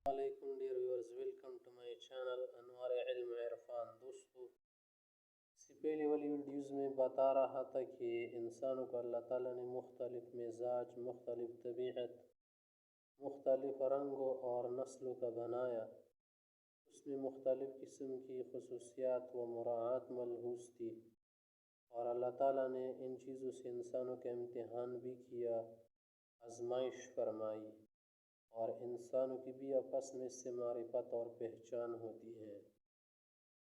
Assalamualaikum dear viewers, welcome to my channel انوار علم عرفان. دوستو اس سے پہلے والی ویڈیوز میں بتا رہا تھا کہ انسانوں کو اللہ تعالیٰ نے مختلف مزاج، مختلف طبیعت، مختلف رنگوں اور نسلوں کا بنایا. اس میں مختلف قسم کی خصوصیات و مراعات ملحوظ تھی، اور اللہ تعالیٰ نے ان چیزوں سے انسانوں کا امتحان بھی کیا، آزمائش فرمائی، اور انسانوں کی بھی آپس میں اس سے معرفت اور پہچان ہوتی ہے.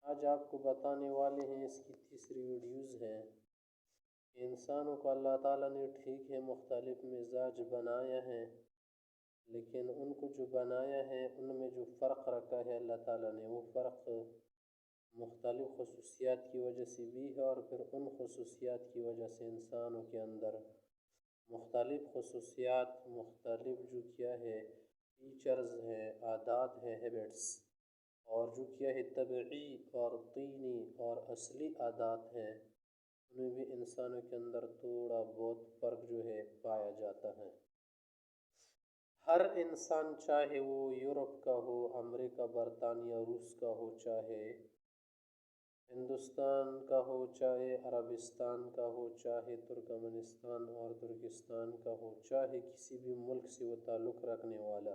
آج آپ کو بتانے والے ہیں، اس کی تیسری ویڈیوز ہے کہ انسانوں کو اللہ تعالیٰ نے ٹھیک ہے مختلف مزاج بنایا ہے، لیکن ان کو جو بنایا ہے ان میں جو فرق رکھا ہے اللہ تعالیٰ نے، وہ فرق مختلف خصوصیات کی وجہ سے بھی ہے، اور پھر ان خصوصیات کی وجہ سے انسانوں کے اندر مختلف خصوصیات، مختلف جو کیا ہے فیچرز ہے، عادات ہے، ہیبٹس، اور جو کیا ہے طبعی اور طینی اور اصلی عادات ہیں، ان میں بھی انسانوں کے اندر تھوڑا بہت فرق جو ہے پایا جاتا ہے. ہر انسان، چاہے وہ یورپ کا ہو، امریکہ، برطانیہ، روس کا ہو، چاہے ہندوستان کا ہو، چاہے عربستان کا ہو، چاہے ترکمانستان اور ترکستان کا ہو، چاہے کسی بھی ملک سے وہ تعلق رکھنے والا،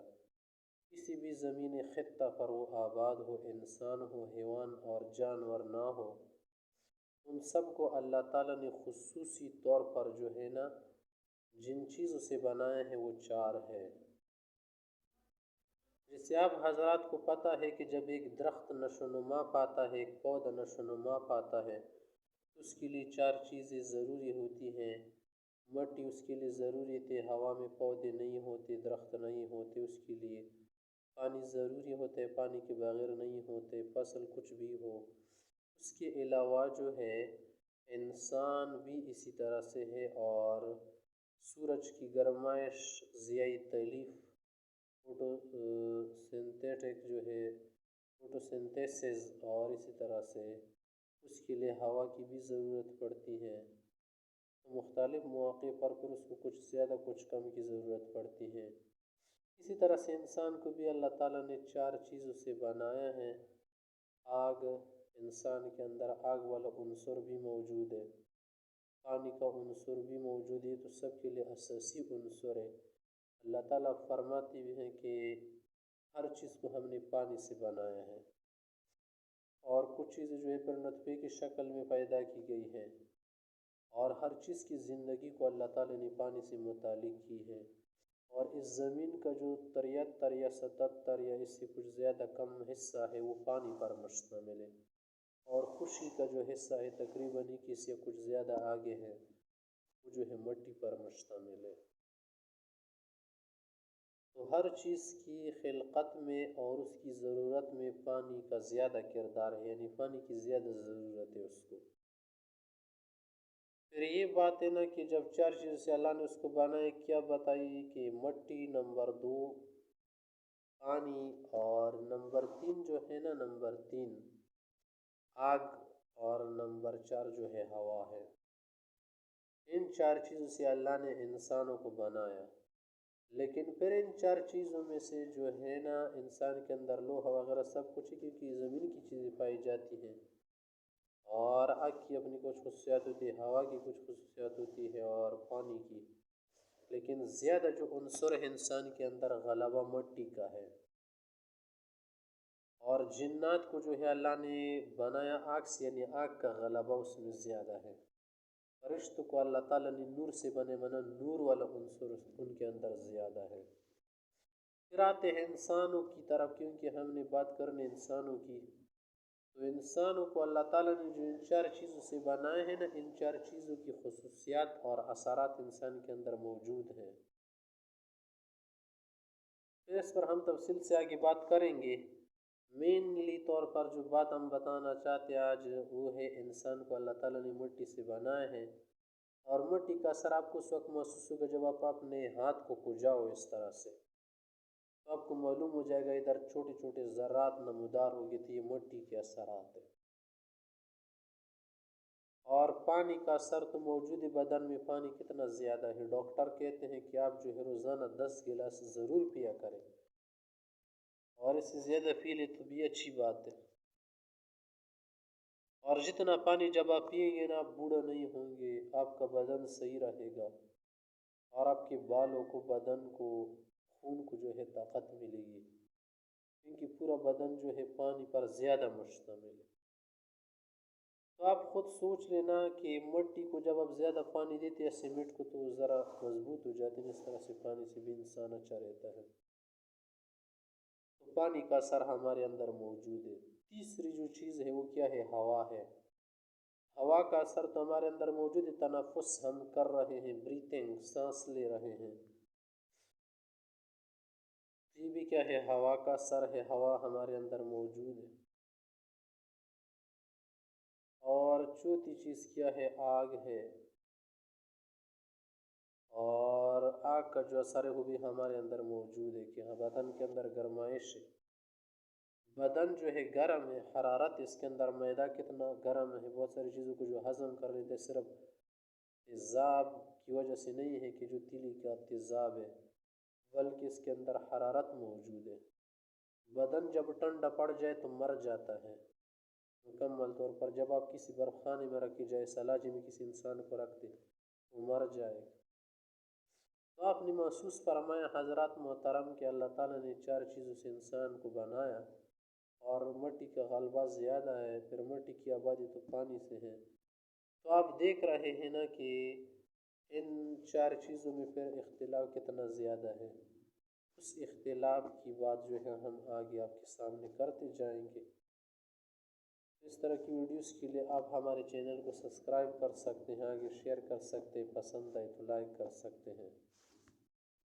کسی بھی زمین خطہ پر وہ آباد ہو، انسان ہو، حیوان اور جانور نہ ہو، ان سب کو اللہ تعالیٰ نے خصوصی طور پر جو ہے نا جن چیزوں سے بنائے ہیں وہ چار ہے. جیسے آپ حضرات کو پتہ ہے کہ جب ایک درخت نشوونما پاتا ہے، ایک پودا نشوونما پاتا ہے، تو اس کے لیے چار چیزیں ضروری ہوتی ہیں. مٹی اس کے لیے ضروری تھی، ہوا میں پودے نہیں ہوتے، درخت نہیں ہوتے اس کے لیے. پانی ضروری ہوتا ہے، پانی کے بغیر نہیں ہوتے، فصل کچھ بھی ہو. اس کے علاوہ جو ہے انسان بھی اسی طرح سے ہے، اور سورج کی گرمائش، ضیائی تالیف، فوٹو سنتھیٹک جو ہے فوٹو سنتھیسس، اور اسی طرح سے اس کے لیے ہوا کی بھی ضرورت پڑتی ہے. مختلف مواقع پر پھر اس کو کچھ زیادہ کچھ کم کی ضرورت پڑتی ہے. اسی طرح سے انسان کو بھی اللہ تعالیٰ نے چار چیزوں سے بنایا ہے. آگ، انسان کے اندر آگ والا عنصر بھی موجود ہے، پانی کا عنصر بھی موجود ہے، تو سب کے لیے اساسی عنصر ہے. اللہ تعالیٰ فرماتے بھی ہیں کہ ہر چیز کو ہم نے پانی سے بنایا ہے، اور کچھ چیزیں جو ہے پھر نطفے کی شکل میں پیدا کی گئی ہیں، اور ہر چیز کی زندگی کو اللہ تعالیٰ نے پانی سے متعلق کی ہے. اور اس زمین کا جو 73 یا 77 یا اس سے کچھ زیادہ کم حصہ ہے وہ پانی پر مشتمل ہے، اور خشکی کا جو حصہ ہے تقریباً 21 یا کچھ زیادہ آگے ہے، وہ جو ہے مٹی پر مشتمل ہے. تو ہر چیز کی خلقت میں اور اس کی ضرورت میں پانی کا زیادہ کردار ہے، یعنی پانی کی زیادہ ضرورت ہے اس کو. پھر یہ بات ہے نا کہ جب چار چیزوں سے اللہ نے اس کو بنایا، کیا بتائی کہ مٹی، نمبر 2 پانی، اور نمبر 3 جو ہے نا، نمبر 3 آگ، اور نمبر 4 جو ہے ہوا ہے. ان چار چیزوں سے اللہ نے انسانوں کو بنایا. لیکن پھر ان چار چیزوں میں سے جو ہے نا انسان کے اندر لوہا وغیرہ سب کچھ ہے، کیونکہ زمین کی چیزیں پائی جاتی ہیں، اور آگ کی اپنی کچھ خصوصیات ہوتی ہے، ہوا کی کچھ خصوصیات ہوتی ہے، اور پانی کی. لیکن زیادہ جو عنصر ہے انسان کے اندر غلبہ مٹی کا ہے. اور جنات کو جو ہے اللہ نے بنایا آگ سے، یعنی آگ کا غلبہ اس میں زیادہ ہے. فرشتوں کو اللہ تعالیٰ نے نور سے بنے بنا، نور والا عنصر ان کے اندر زیادہ ہے. پھر آتے ہیں انسانوں کی طرف، کیونکہ ہم نے بات کرنے انسانوں کی، تو انسانوں کو اللہ تعالیٰ نے جو ان چار چیزوں سے بنائے ہیں نا، ان چار چیزوں کی خصوصیات اور اثرات انسان کے اندر موجود ہیں. پھر اس پر ہم تفصیل سے آگے بات کریں گے. مینلی طور پر جو بات ہم بتانا چاہتے ہیں آج، وہ ہے انسان کو اللہ تعالیٰ نے مٹی سے بنایا ہے، اور مٹی کا اثر آپ کو اس وقت محسوس ہوگا جب آپ اپنے ہاتھ کو کھجاؤ اس طرح سے، تو آپ کو معلوم ہو جائے گا ادھر چھوٹے چھوٹے ذرات نمودار ہوگی، تو یہ مٹی کے اثرات ہیں. اور پانی کا اثر تو موجود ہے، بدن میں پانی کتنا زیادہ ہے. ڈاکٹر کہتے ہیں کہ آپ جو ہے روزانہ 10 گلاس ضرور پیا کریں. اور اس سے زیادہ پی لے تو بھی اچھی بات ہے۔ اور جتنا پانی جب آپ پئیں گے نا، آپ بوڑھا نہیں ہوں گے، آپ کا بدن صحیح رہے گا، اور آپ کے بالوں کو، بدن کو، خون کو جو ہے طاقت ملے گی، کیونکہ پورا بدن جو ہے پانی پر زیادہ مشتمل ہے۔ تو آپ خود سوچ لینا کہ مٹی کو جب آپ زیادہ پانی دیتے ہیں سیمنٹ کو تو وہ ذرا مضبوط ہو جاتے ہیں، اس طرح سے پانی سے بھی انسان اچھا رہتا ہے۔ تو پانی کا اثر ہمارے اندر موجود ہے۔ تیسری جو چیز ہے وہ کیا ہے؟ ہوا ہے۔ ہوا کا اثر تو ہمارے اندر موجود ہے، تنفس ہم کر رہے ہیں، بریتنگ، سانس لے رہے ہیں، یہ بھی کیا ہے؟ ہوا کا اثر ہے، ہوا ہمارے اندر موجود ہے۔ اور چوتھی چیز کیا ہے؟ آگ ہے، اور آگ کا جو اثر ہے وہ بھی ہمارے اندر موجود ہے کہ ہاں بدن کے اندر گرمائش ہے، بدن جو ہے گرم ہے، حرارت اس کے اندر، معدہ کتنا گرم ہے، بہت ساری چیزوں کو جو ہضم کر لیتے ہیں، صرف تیزاب کی وجہ سے نہیں ہے کہ جو تیلی کا تیزاب ہے، بلکہ اس کے اندر حرارت موجود ہے۔ بدن جب ٹھنڈا پڑ جائے تو مر جاتا ہے مکمل طور پر۔ جب آپ کسی برف خانے میں رکھی جائے، سلاجی میں کسی انسان کو رکھ دیں، وہ مر جائے۔ تو آپ نے محسوس فرمایا حضرات محترم کہ اللہ تعالیٰ نے 4 چیزوں سے انسان کو بنایا، اور مٹی کا غلبہ زیادہ ہے، پھر مٹی کی آبادی تو پانی سے ہے۔ تو آپ دیکھ رہے ہیں نا کہ ان 4 چیزوں میں پھر اختلاف کتنا زیادہ ہے۔ اس اختلاف کی بات جو ہے ہم آگے آپ کے سامنے کرتے جائیں گے۔ اس طرح کی ویڈیوز کے لیے آپ ہمارے چینل کو سبسکرائب کر سکتے ہیں، آگے شیئر کر سکتے ہیں، پسند آئے تو لائک کر سکتے ہیں۔